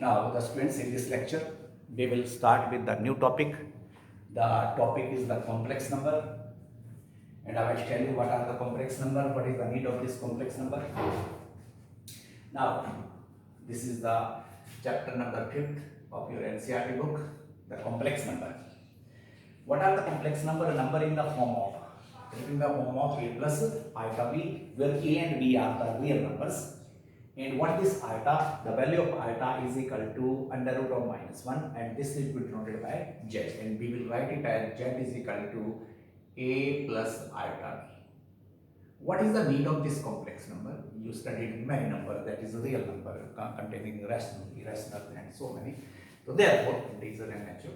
Now, the students, in this lecture, we will start with the new topic. The topic is the complex number, and I will tell you what are the complex number, what is the need of this complex number. Now, this is the chapter number 5th of your NCERT book, the complex number. What are the complex number? A number in the form of a plus iota b, where a and b are the real numbers. And what is iota? The value of iota is equal to under root of minus 1, and this is denoted by z, and we will write it as z is equal to a plus iota b. What is the need of this complex number? You studied many numbers, that is a real number containing rational, irrational, and so many. So therefore, integer and natural.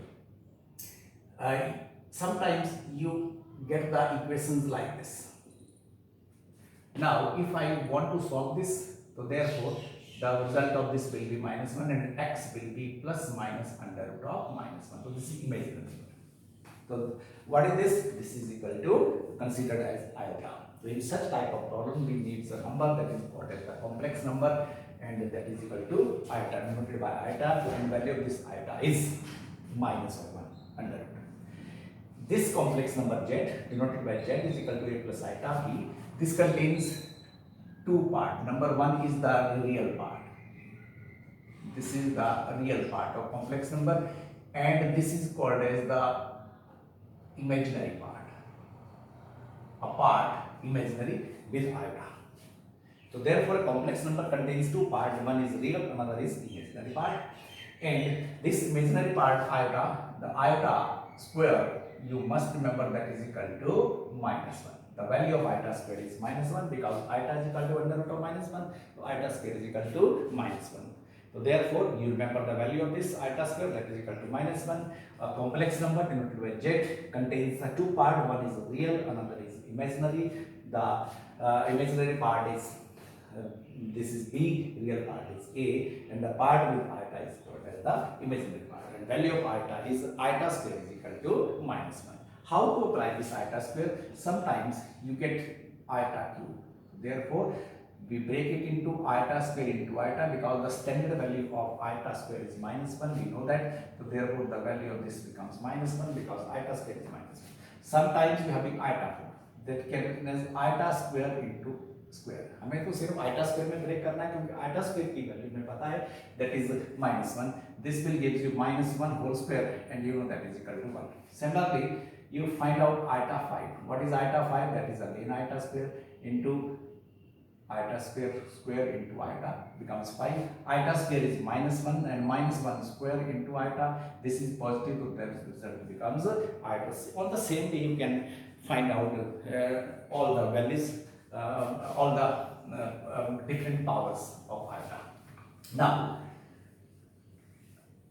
Sometimes you get the equations like this. Now, if I want to solve this, so therefore, the result of this will be minus 1 and x will be plus minus under root of minus 1. So this is imaginary number. So what is this? This is equal to considered as iota. So in such type of problem, we need a number that is called as the complex number, and that is equal to iota, denoted by iota, and value of this iota is minus of 1 under root. This complex number z, denoted by z, is equal to a plus iota b. This contains two parts. Number one is the real part. This is the real part of complex number, and this is called as the imaginary part. A part imaginary with iota. So therefore, a complex number contains two parts. One is real, another is imaginary part. And this imaginary part iota, the iota square, you must remember that is equal to minus 1. The value of iota square is minus 1 because iota is equal to under root of minus 1. So iota square is equal to minus 1. So therefore, you remember the value of this iota square, that is equal to minus 1. A complex number denoted by z contains two parts. One is real, another is imaginary. The imaginary part is this is b, real part is a, and the part with iota is called as the imaginary part. And value of iota is iota square is equal to minus 1. How to apply this iota square? Sometimes you get iota cube. Therefore, we break it into iota square into iota because the standard value of iota square is minus 1. We know that. So therefore, the value of this becomes minus 1 because iota square is minus 1. Sometimes we have iota form that can be written as iota square into square. हमें तो सिर्फ iota square में break करना है क्योंकि iota square की value हमें पता है that is minus 1. This will give you minus 1 whole square, and you know that is equal to 1. Similarly, you find out iota 5. What is iota 5? That is again iota square into iota square into iota becomes 5. Iota square is minus 1, and minus 1 square into iota. This is positive, so that result becomes iota. On the same day, you can find out all the values, all the different powers of iota. Now,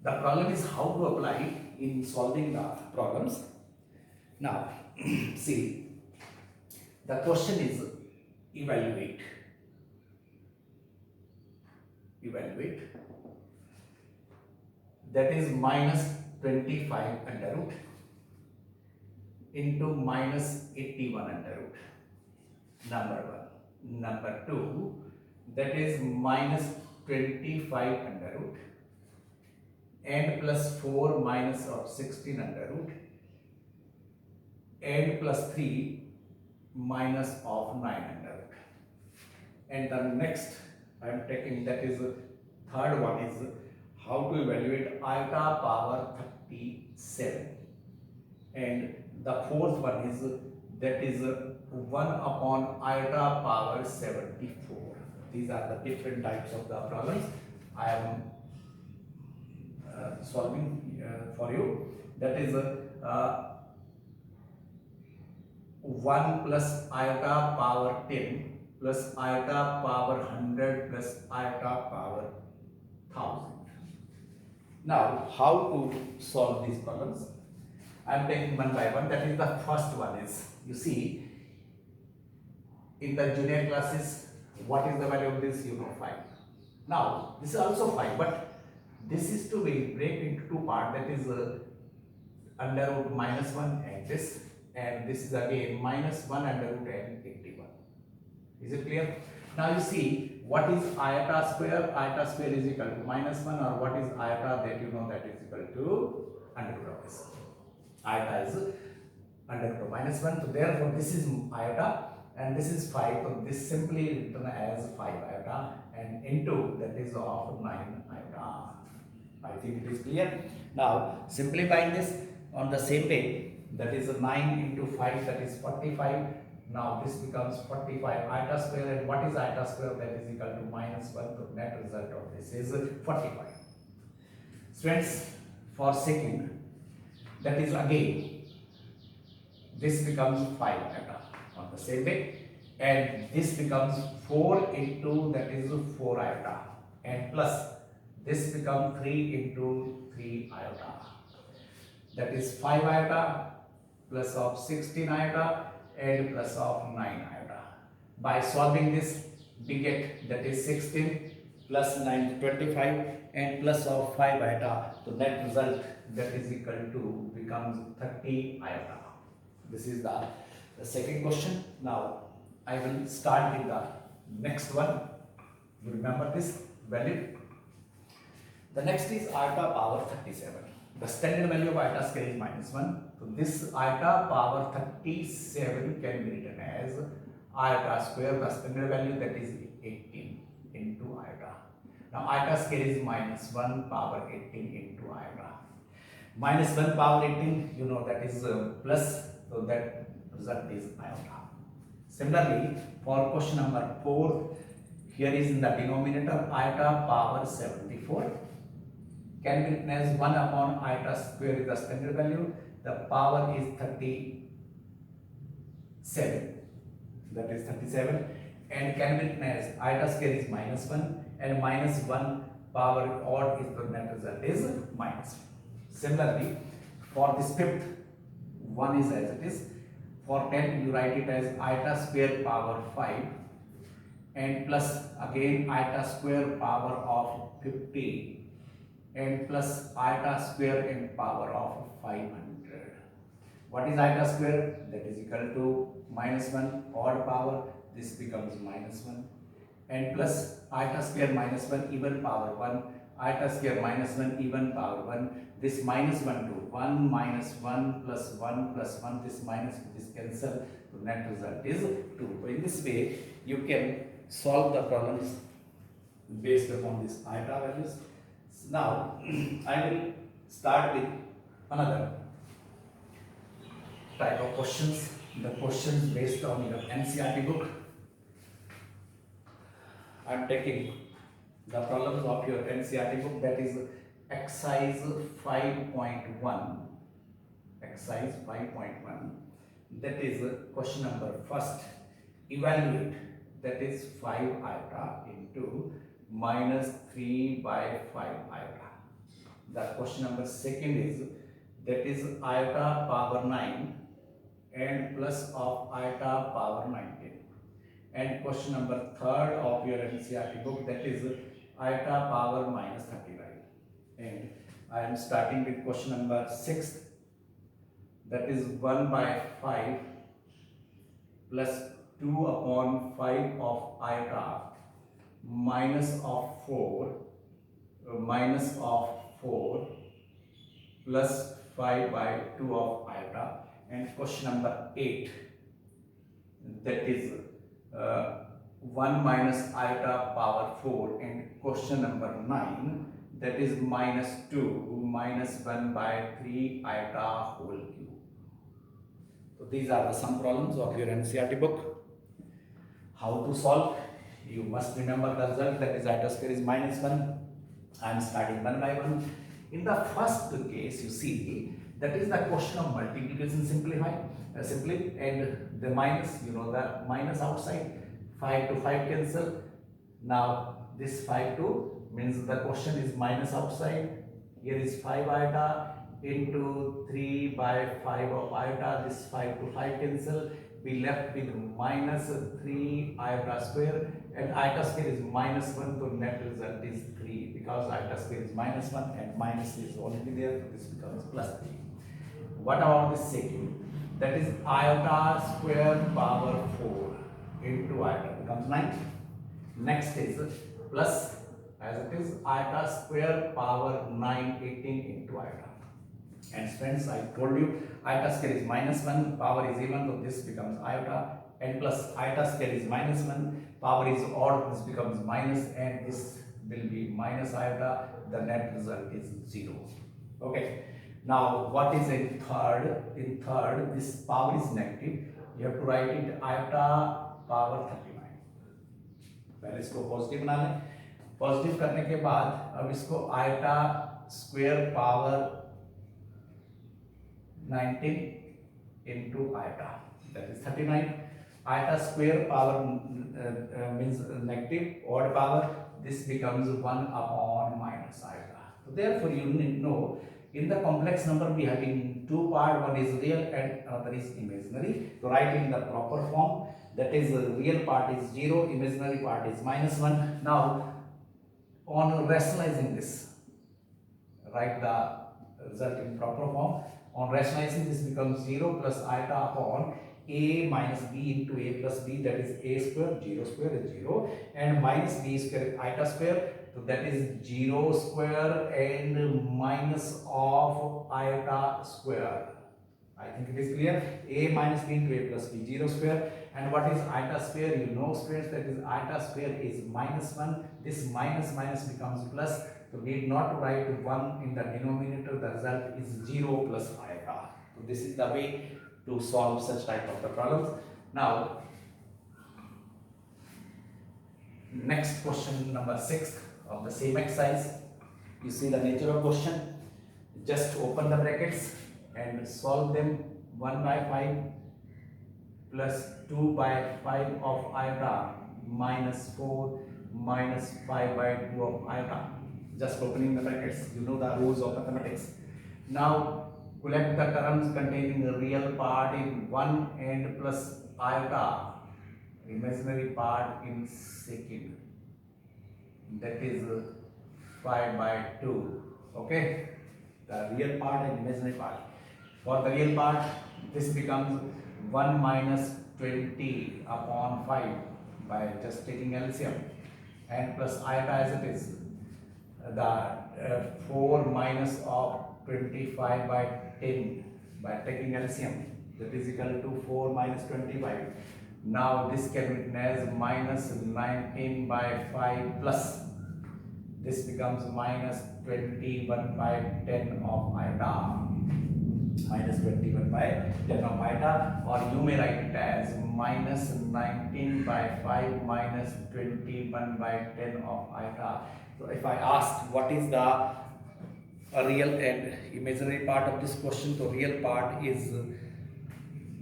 the problem is how to apply it in solving the problems. Now, see, the question is evaluate. That is minus 25 under root into minus 81 under root. Number 1. Number 2, that is minus 25 under root and plus 4 minus of 16 under root and plus 3 minus of 9 under root. And the next I am taking, that is third one, is how to evaluate iota power 37, and the fourth one is that is 1 upon iota power 74. These are the different types of the problems I am solving for you. That is 1 plus iota power 10 plus iota power 100 plus iota power 1000. Now, how to solve these problems? I am taking one by one. That is the first one is, you see, in the junior classes, what is the value of this? You know, 5. Now, this is also 5, but this is to be break into two parts. That is under root minus 1 and this is again minus 1 under root and 81. Is it clear? Now you see, what is iota square? Iota square is equal to -1, or what is iota? That you know, that is equal to under root of this. Iota is under root of -1. So therefore this is iota and this is 5. So this simply written as 5 iota and into that is of 9 iota. I think it is clear. Now simplifying this on the same way, that is 9 into 5, that is 45. Now this becomes 45 iota square, and what is iota square? That is equal to -1. So net result of this is 45. Students, for second, that is again this becomes 5 iota on the same way, and this becomes 4 into that is 4 iota, and plus this becomes 3 into 3 iota, that is 5 iota plus of 16 iota and plus of 9 iota. By solving this, we get that is 16 plus 9 25 and plus of 5 iota. So net result that is equal to becomes 30 iota. This is the second question. Now I will start with the next one. You remember this value. The next is iota power 37. The standard value of iota square is -1. So this iota power 37 can be written as iota square. The standard value, that is 18 into iota. Now iota square is -1 power 18 into iota. -1 power 18, you know, that is plus. So that result is iota. Similarly, for question number 4, here is in the denominator iota power 74. Can be written as 1 upon iota square is the standard value. The power is 37. That is 37. And can be written as iota square is -1 and -1 power odd is the net result is -1. Similarly, for this fifth, 1 is as it is. For 10, you write it as iota square power 5 and plus again iota square power of 50 and plus iota square and power of 500. What is iota square? That is equal to -1 odd power. This becomes -1 and plus iota square -1 even power 1. Iota square -1 even power 1. This -1 to 1 minus 1 plus 1 plus 1. This minus this cancel. So net result is 2. So in this way you can solve the problems based upon this iota values. Now I will start with another type of questions. The questions based on your NCERT book. I am taking the problems of your NCERT book, that is exercise 5.1. Exercise 5.1. That is question number first. Evaluate, that is 5 iota into -3 by 5 iota. The question number second is, that is iota power 9 and plus of iota power 19. And question number third of your NCERT book, that is iota power -39. And I am starting with question number 6, that is 1 by 5 plus 2 upon 5 of iota minus of 4 plus 5 by 2 of iota. And question number 8, that is 1 minus iota power 4. And question number 9, that is -2 minus 1 by 3 iota whole cube. So these are the sum problems of your NCERT book. How to solve? You must remember the result, that is iota square is -1. I am starting one by one. In the first case, you see, that is the question of multiplication simply, and the minus, you know, the minus outside, 5 to 5 cancel. Now this 5 to means the question is minus outside. Here is 5 iota into 3 by 5 of iota. This 5 to 5 cancel. We left with -3 iota square, and iota square is -1. So net result is 3, because iota square is -1 and minus is already there. So this becomes +3. What about the second? That is iota square power 4 into iota becomes 9. Next is plus, as it is, iota square power 9 18 into iota. And friends, I told you iota square is minus 1, power is even, so this becomes iota, and plus iota square is minus 1, power is odd, this becomes minus, and this will be minus iota. The net result is 0. Okay. Now what is in third? In third, this power is negative. You have to write it iota power 39. पहले इसको positive बना लें. Positive करने के बाद अब इसको eta square power 19 into iota, that is 39. Iota square power means negative, odd power. This becomes 1 upon minus iota. So therefore you need to know, in the complex number we have in two parts, one is real and another is imaginary. So write in the proper form, that is the real part is 0, imaginary part is minus 1. Now on rationalizing this, write the result in proper form. On rationalizing, this becomes 0 plus iota upon a minus b into a plus b, that is a square, 0 square is 0, and minus b square iota square, so that is 0 square and minus of iota square. I think it is clear. A minus b into a plus b, 0 square. And what is iota square? You know, students, that is iota square is minus 1. This minus minus becomes plus. So we need not write 1 in the denominator. The result is 0 plus iota. So this is the way to solve such type of the problems. Now, next question number 6 of the same exercise. You see the nature of question. Just open the brackets and solve them. 1 by 5 plus 2 by 5 of iota minus 4 minus 5 by 2 of iota. Just opening the brackets. You know the rules of mathematics. Now collect the terms containing the real part in 1 and plus iota, imaginary part in second. That is 5 by 2. Okay. The real part and imaginary part. For the real part, this becomes 1 minus 20 upon 5 by just taking LCM, and plus iota as it is. The 4 minus of 25 by 10 by taking LCM, that is equal to 4 minus 25. Now this can be written as minus 19 by 5 plus. This becomes minus 21 by 10 of iota. Minus 21 by 10 of iota, or you may write it as minus 19 by 5 minus 21 by 10 of iota. So if I ask what is the real and imaginary part of this question, so real part is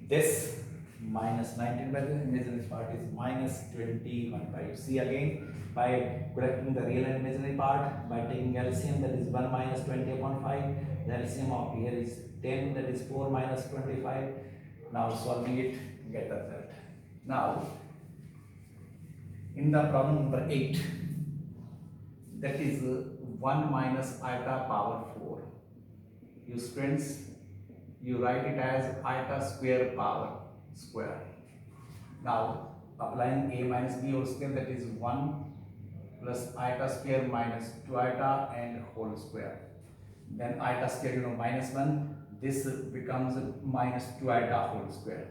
this minus 19 by the imaginary part is minus 21 by. You see again, by correcting the real and imaginary part by taking LCM, that is 1 minus 20 upon 5. The LCM of here is 10, that is 4 minus 25. Now solving it, get the result. Now in the problem number 8, that is 1 minus iota power 4. You students, you write it as iota square power square. Now applying a minus b whole square, that is 1 plus iota square minus 2 iota and whole square. Then iota square, you know, minus 1, this becomes minus 2 iota whole square.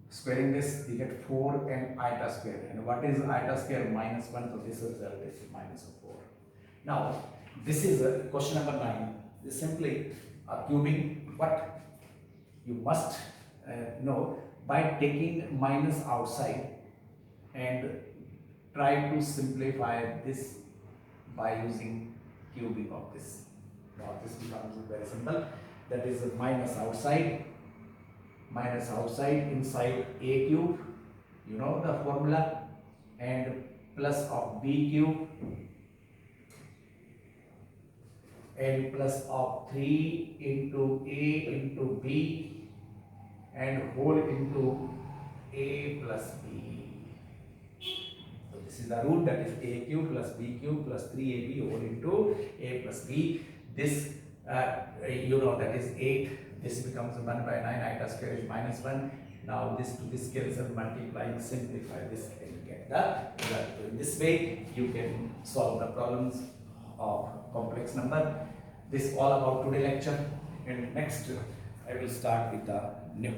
Squaring this, you get 4 and iota square. And what is iota square? Minus 1, so this result is minus 4. Now, this is question number 9. This is simply a cubing, but you must know by taking minus outside and try to simplify this by using cubing of this. Now this becomes very simple. That is minus outside inside a cube, you know the formula, and plus of b cube and plus of 3 into a into b and whole into a plus b. So this is the root, that is a cube plus b cube plus 3ab whole into a plus b. This you know, that is 8. This becomes 1 by 9. Iota square is minus 1. Now this to this cancel, multiply, simplify this and get the result. So in this way you can solve the problems of complex number. This all about today lecture, and next I will start with the new.